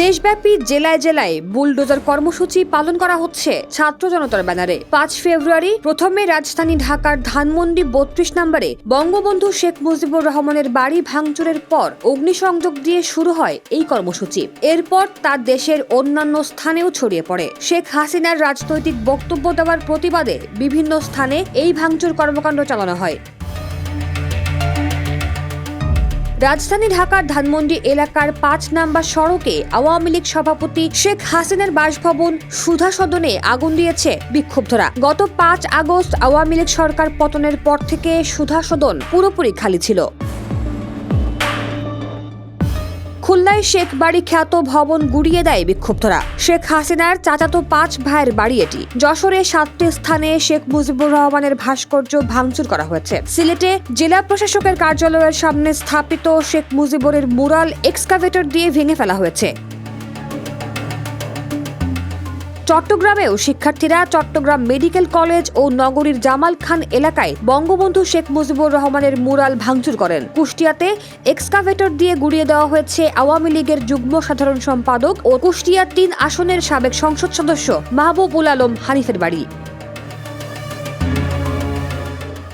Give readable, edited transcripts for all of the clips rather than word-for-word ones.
দেশব্যাপী জেলায় জেলায় বুলডোজার কর্মসূচি পালন করা হচ্ছে ছাত্র জনতার ব্যানারে। ৫ ফেব্রুয়ারি প্রথমে রাজধানী ঢাকার ধানমন্ডি ৩২ নম্বরে বঙ্গবন্ধু শেখ মুজিবুর রহমানের বাড়ি ভাঙচুরের পর অগ্নিসংযোগ দিয়ে শুরু হয় এই কর্মসূচি। এরপর তা দেশের অন্যান্য স্থানেও ছড়িয়ে পড়ে। শেখ হাসিনার রাজনৈতিক বক্তব্য দেওয়ার প্রতিবাদে বিভিন্ন স্থানে এই ভাঙচুর কর্মকাণ্ড চালানো হয়। রাজধানী ঢাকার ধানমন্ডি এলাকার ৫ নম্বর সড়কে আওয়ামী লীগ সভাপতি শেখ হাসিনার বাসভবন সুধা সদনে আগুন দিয়েছে বিক্ষুব্ধরা। গত ৫ আগস্ট আওয়ামী লীগ সরকার পতনের পর থেকে সুধা সদন পুরোপুরি খালি ছিল। খুলনায় শেখ বাড়ি খ্যাত ভবন গুড়িয়ে দেয় বিক্ষুব্ধরা। শেখ হাসিনার চাচাতো ৫ ভাইয়ের বাড়ি এটি। যশোরে ৭টি স্থানে শেখ মুজিবুর রহমানের ভাস্কর্য ভাঙচুর করা হয়েছে। সিলেটে জেলা প্রশাসকের কার্যালয়ের সামনে স্থাপিত শেখ মুজিবুরের মুরাল এক্সকাভেটর দিয়ে ভেঙে ফেলা হয়েছে। চট্টগ্রামেও শিক্ষার্থীরা চট্টগ্রাম মেডিকেল কলেজ ও নগরীর জামাল খান এলাকায় বঙ্গবন্ধু শেখ মুজিবুর রহমানের মুরাল ভাঙচুর করেন। কুষ্টিয়াতে এক্সকাভেটর দিয়ে গুড়িয়ে দেওয়া হয়েছে আওয়ামী লীগের যুগ্ম সাধারণ সম্পাদক ও কুষ্টিয়া ৩ আসনের সাবেক সংসদ সদস্য মাহবুবুল আলম হানিফের বাড়ি।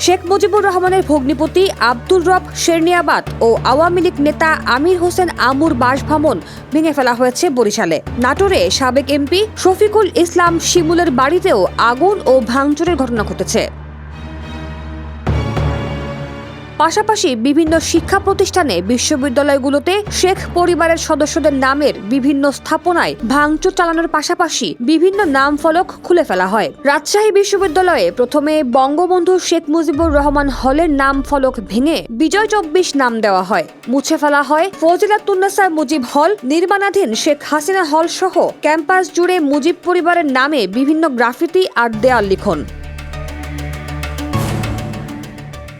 শেখ মুজিবুর রহমানের ভগ্নিপতি আব্দুর রব শেরনিয়াবাদ ও আওয়ামী লীগ নেতা আমির হোসেন আমুর বাসভবন ভেঙে ফেলা হয়েছে বরিশালে। নাটোরে সাবেক এমপি শফিকুল ইসলাম শিমুলের বাড়িতেও আগুন ও ভাঙচুরের ঘটনা ঘটেছে। পাশাপাশি বিভিন্ন শিক্ষা প্রতিষ্ঠানে বিশ্ববিদ্যালয়গুলোতে শেখ পরিবারের সদস্যদের নামের বিভিন্ন স্থাপনায় ভাঙচুর চালানোর পাশাপাশি বিভিন্ন নাম ফলক খুলে ফেলা হয়। রাজশাহী বিশ্ববিদ্যালয়ে প্রথমে বঙ্গবন্ধু শেখ মুজিবুর রহমান হলের নাম ফলক ভেঙে বিজয় ২৪ নাম দেওয়া হয়। মুছে ফেলা হয় ফজিলাতুন্নেসা মুজিব হল, নির্মাণাধীন শেখ হাসিনা হল সহ ক্যাম্পাস জুড়ে মুজিব পরিবারের নামে বিভিন্ন গ্রাফিতি আর দেয়াল লিখন।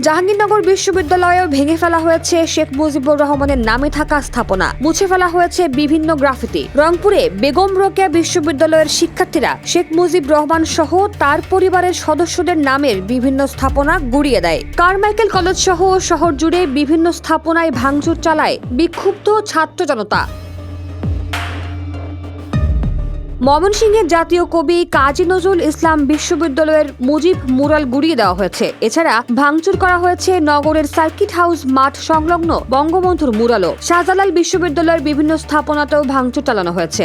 জাহাঙ্গীরনগর বিশ্ববিদ্যালয়েও ভেঙে ফেলা হয়েছে শেখ মুজিবুর রহমানের নামে থাকা স্থাপনা, মুছে ফেলা হয়েছে বিভিন্ন গ্রাফিতি। রংপুরে বেগম রোকেয়া বিশ্ববিদ্যালয়ের শিক্ষার্থীরা শেখ মুজিব রহমান সহ তার পরিবারের সদস্যদের নামের বিভিন্ন স্থাপনা গুড়িয়ে দেয়। কারমাইকেল কলেজ সহ শহর জুড়ে বিভিন্ন স্থাপনায় ভাঙচুর চালায় বিক্ষুব্ধ ছাত্র জনতা। ময়মনসিংহের জাতীয় কবি কাজী নজরুল ইসলাম বিশ্ববিদ্যালয়ের মুজিব মুরাল গুড়িয়ে দেওয়া হয়েছে। এছাড়া ভাঙচুর করা হয়েছে নগরের সার্কিট হাউস মাঠ সংলগ্ন বঙ্গবন্ধুর মুরালও। শাহজালাল বিশ্ববিদ্যালয়ের বিভিন্ন স্থাপনাতেও ভাঙচুর চালানো হয়েছে।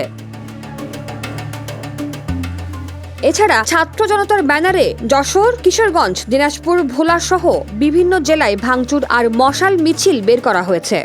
এছাড়া ছাত্র জনতার ব্যানারে যশোর, কিশোরগঞ্জ, দিনাজপুর, ভোলা সহ বিভিন্ন জেলায় ভাঙচুর আর মশাল মিছিল বের করা হয়েছে।